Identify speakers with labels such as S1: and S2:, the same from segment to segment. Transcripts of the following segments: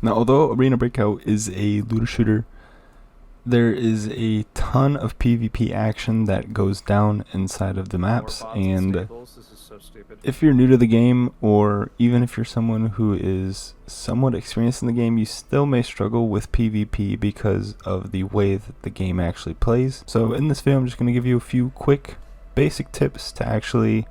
S1: Now, although Arena Breakout is a looter shooter, there is a ton of PvP action that goes down inside of the maps, and if you're new to the game, or even if you're someone who is somewhat experienced in the game, you still may struggle with PvP because of the way that the game actually plays. So in this video, I'm just going to give you a few quick basic tips to actually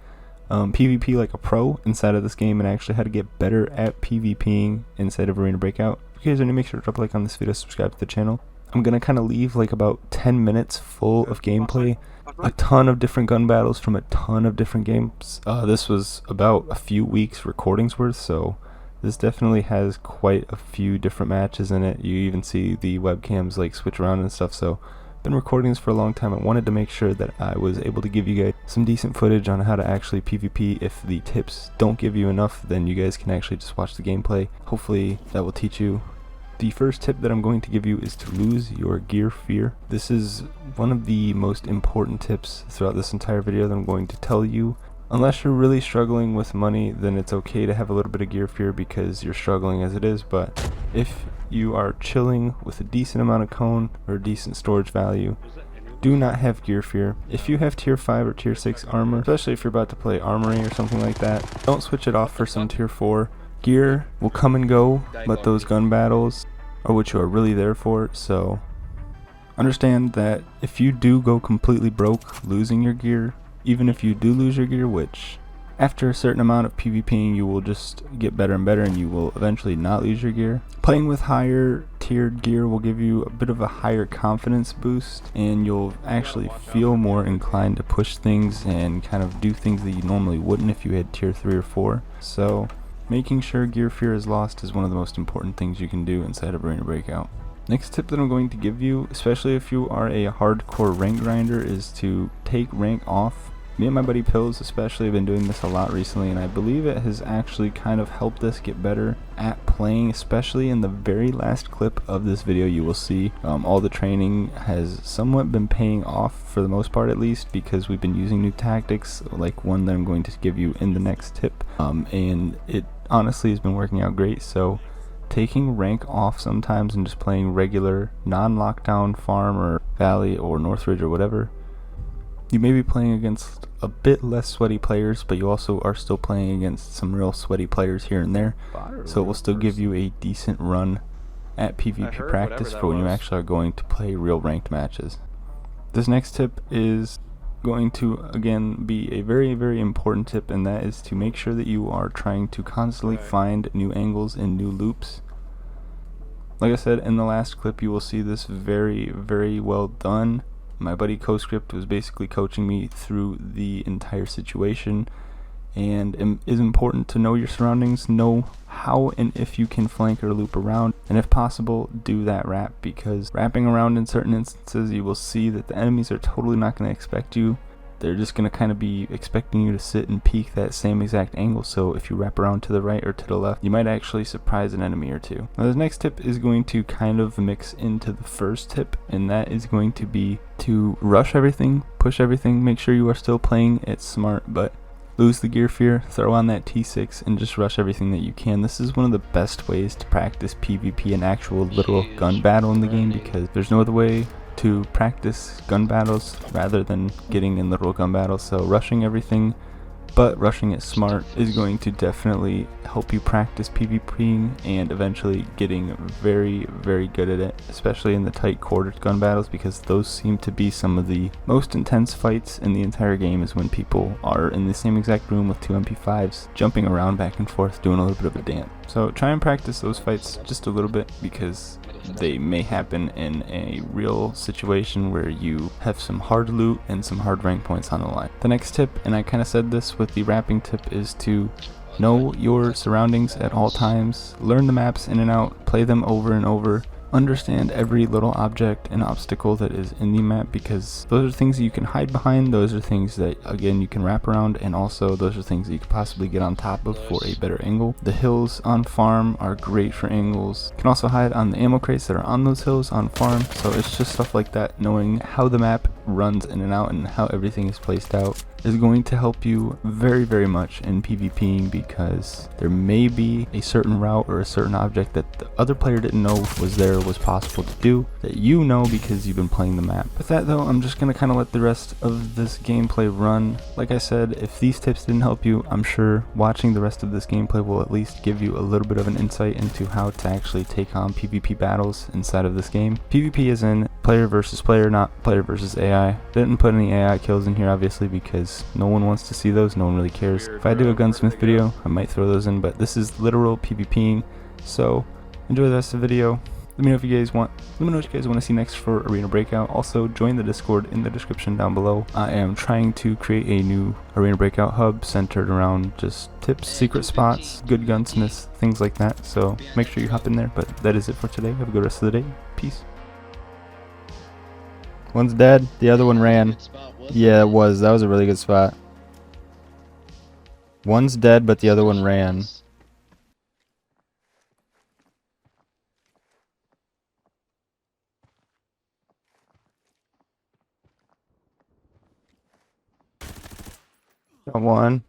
S1: PvP like a pro inside of this game, and actually how to get better at PvPing inside of Arena Breakout. If you guys are new, make sure to drop a like on this video, subscribe to the channel. I'm going to kind of leave like about 10 minutes full of gameplay, a ton of different gun battles from a ton of different games. This was about a few weeks recordings worth, so this definitely has quite a few different matches in it. You even see the webcams like switch around and stuff, so I've been recording this for a long time. I wanted to make sure that I was able to give you guys some decent footage on how to actually PvP. If the tips don't give you enough, then you guys can actually just watch the gameplay. Hopefully that will teach you. The first tip that I'm going to give you is to lose your gear fear. This is one of the most important tips throughout this entire video that I'm going to tell you. Unless you're really struggling with money, then it's okay to have a little bit of gear fear because you're struggling as it is. But if you are chilling with a decent amount of cone or decent storage value, do not have gear fear. If you have tier 5 or tier 6 armor, especially if you're about to play armory or something like that, don't switch it off for some tier 4. Gear will come and go, but those gun battles are what you are really there for. So understand that if you do go completely broke losing your gear, even if you do lose your gear, which after a certain amount of PvPing you will just get better and better and you will eventually not lose your gear. Playing with higher tiered gear will give you a bit of a higher confidence boost, and you'll actually feel more inclined to push things and kind of do things that you normally wouldn't if you had tier 3 or 4. So making sure gear fear is lost is one of the most important things you can do inside of Arena Breakout. Next tip that I'm going to give you, especially if you are a hardcore rank grinder, is to take rank off. Me and my buddy Pills especially have been doing this a lot recently, and I believe it has actually kind of helped us get better at playing. Especially in the very last clip of this video, you will see all the training has somewhat been paying off, for the most part at least, because we've been using new tactics like one that I'm going to give you in the next tip, and it honestly has been working out great. So taking rank off sometimes and just playing regular non-lockdown farm or valley or Northridge or whatever, you may be playing against a bit less sweaty players, but you also are still playing against some real sweaty players here and there, so it will still give you a decent run at PvP practice for when you actually are going to play real ranked matches. This next tip is going to again be a very, very important tip, and that is to make sure that you are trying to constantly find new angles and new loops. Like I said in the last clip, you will see this very, very well done. My buddy CoScript was basically coaching me through the entire situation, and it is important to know your surroundings, know how and if you can flank or loop around, and if possible do that wrap, because wrapping around in certain instances you will see that the enemies are totally not going to expect you. They're just going to kind of be expecting you to sit and peek that same exact angle, so if you wrap around to the right or to the left, you might actually surprise an enemy or two. Now the next tip is going to kind of mix into the first tip, and that is going to be to rush everything, push everything, make sure you are still playing it smart, but lose the gear fear, throw on that T6, and just rush everything that you can. This is one of the best ways to practice PvP, an actual literal gun battle in the game, because there's no other way to practice gun battles rather than getting in literal gun battles. So rushing everything, but rushing it smart, is going to definitely help you practice PvPing and eventually getting very, very good at it, especially in the tight quartered gun battles, because those seem to be some of the most intense fights in the entire game, is when people are in the same exact room with two MP5s jumping around back and forth doing a little bit of a dance. So try and practice those fights just a little bit, because they may happen in a real situation where you have some hard loot and some hard rank points on the line. The next tip, and I kind of said this with the wrapping tip, is to know your surroundings at all times, learn the maps in and out, play them over and over, understand every little object and obstacle that is in the map, because those are things that you can hide behind, those are things that again you can wrap around, and also those are things that you could possibly get on top of for a better angle. The hills on farm are great for angles. You can also hide on the ammo crates that are on those hills on farm, so it's just stuff like that, knowing how the map runs in and out and how everything is placed out. is going to help you very, very much in PvPing, because there may be a certain route or a certain object that the other player didn't know was there, was possible to do, that you know because you've been playing the map. With that though, I'm just going to kind of let the rest of this gameplay run. Like I said, if these tips didn't help you, I'm sure watching the rest of this gameplay will at least give you a little bit of an insight into how to actually take on PvP battles inside of this game. PvP is in player versus player, not player versus AI. Didn't put any AI kills in here obviously because no one wants to see those, no one really cares. If I do a gunsmith video, I might throw those in, but this is literal PvPing, so enjoy the rest of the video. Let me know what you guys want to see next for Arena Breakout. Also, join the Discord in the description down below. I am trying to create a new Arena Breakout hub centered around just tips, secret spots, good gunsmiths, things like that. So make sure you hop in there. But that is it for today. Have a good rest of the day. Peace. One's dead. The other one ran. Yeah, it was. That was a really good spot. One's dead, but the other one ran. Got one.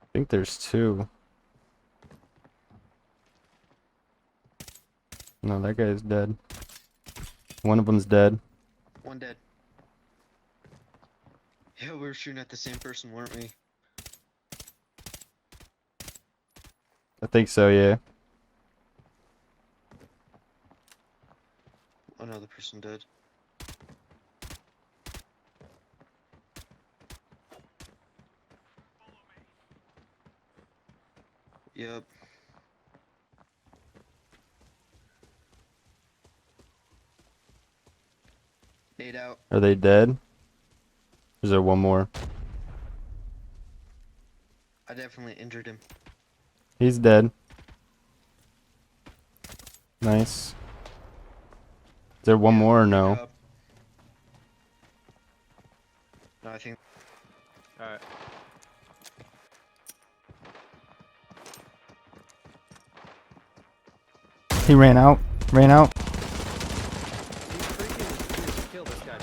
S1: I think there's two. No, that guy's dead. One of them's dead.
S2: One dead. Yeah, we were shooting at the same person, weren't we?
S1: I think so, yeah.
S2: Another person dead. Yep. Nade out.
S1: Are they dead? Is there one more?
S2: I definitely injured him.
S1: He's dead. Nice. Is there one more or no?
S2: Yep. No, I think.
S3: Alright.
S1: He ran out. Ran out.
S3: Please kill this guy.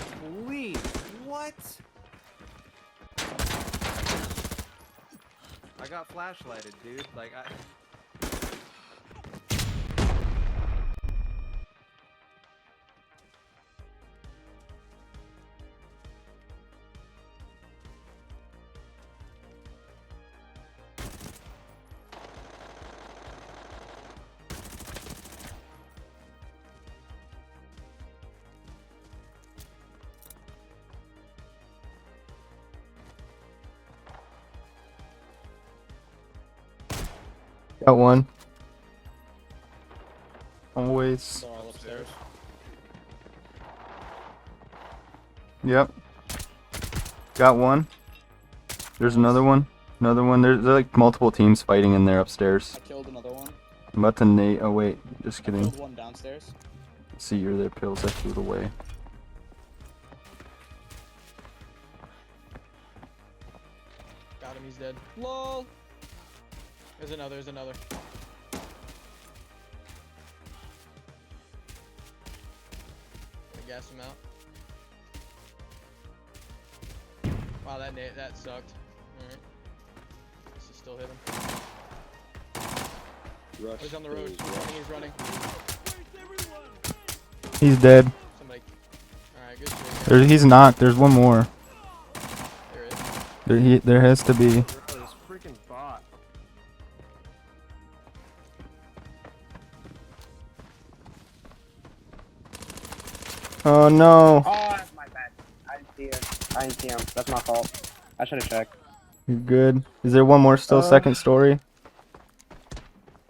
S3: Please. What? I got flashlighted, dude. Like,
S1: Got one. Always.
S3: They're all upstairs.
S1: Yep. Got one. There's another one. Another one. There's like multiple teams fighting in there upstairs.
S4: I killed another one.
S1: I'm about to nade. Oh wait, just kidding.
S4: Killed one downstairs.
S1: See, you're there, pills. I threw it away.
S4: Got him, he's dead. LOL! There's another, there's another. Gonna gas him out. Wow, that sucked. Alright. Guess he still hit him.
S5: Rush.
S4: He's on the road. He's running.
S1: He's dead.
S4: Somebody. Alright, good shit.
S1: He's knocked. There's one more.
S4: There is.
S1: There has to be.
S3: Bro, this freaking bot.
S1: Oh no.
S6: Oh, that's my bad. I didn't see him. I didn't see him. That's my fault. I should have checked.
S1: You're good. Is there one more still? Second story.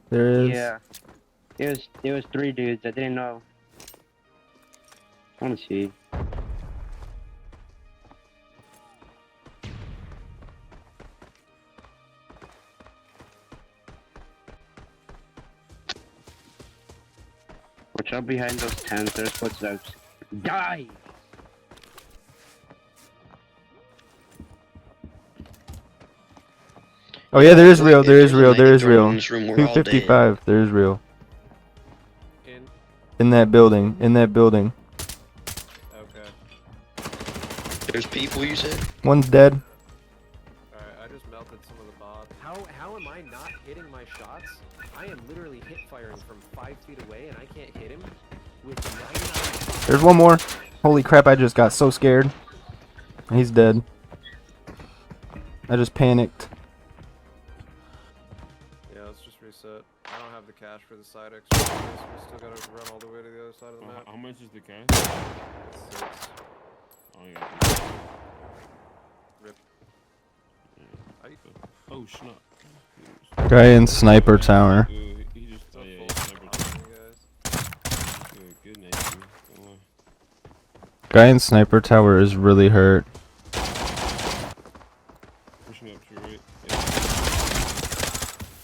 S1: There is.
S6: Yeah. It was three dudes. I didn't know. I want to see. Watch out behind those tents. There's footsteps. Die!
S1: Oh yeah, there is
S2: Look,
S1: real.
S2: if
S1: There is
S2: there's a
S1: real. There is
S2: 93
S1: real.
S2: in this room, we're all dead.
S1: 255. There is real.
S3: In.
S1: In that building. In that building.
S3: Okay.
S2: There's people, you said?
S1: One's dead.
S3: Alright, I just melted some of the bots. How am I not hitting my shots? I am literally hip firing from 5 feet away and I can't hit him with 99.
S1: There's one more. Holy crap! I just got so scared. He's dead. I just panicked.
S3: Yeah, let's just reset. I don't have the cash for the side extra. We still gotta run all the way to the other side of the map.
S5: How much is the cash?
S3: It's 6.
S5: Oh yeah.
S3: Rip.
S5: Oh snap.
S1: Guy in sniper tower.
S5: Dude, he just. Oh yeah, he's sniper tower. Good name. Don't lie.
S1: Guy in sniper tower is really hurt.
S5: Pushing up to it.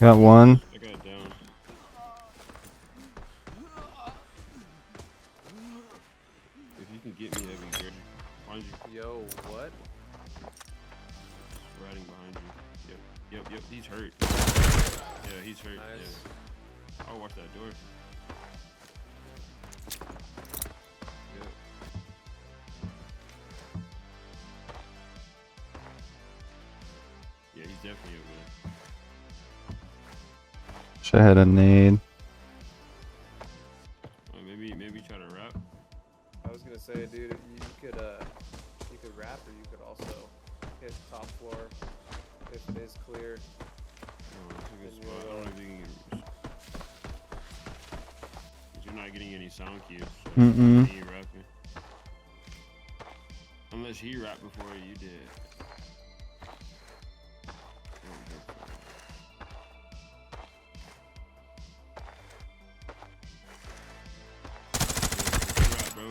S1: Got one.
S5: I got it down. If you can get me, that'd be great. Behind you.
S3: Yo, what?
S5: Riding behind you. Yep. He's hurt. Yeah, he's hurt.
S3: Nice.
S5: Yeah. I'll watch that door. Yep. Yeah, he's definitely over there.
S1: Should have had a nade.
S5: Maybe try to rap.
S3: I was gonna say, dude, you could rap or you could also hit top floor if it is clear.
S5: Oh, that's a good spot. I don't know if you can get. Cause you're not getting any sound cues. So
S1: Mm-mm.
S5: you rapping. Unless he rapped before you did.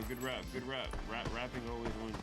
S5: Good rap, bro. Good rap. Rapping always wins.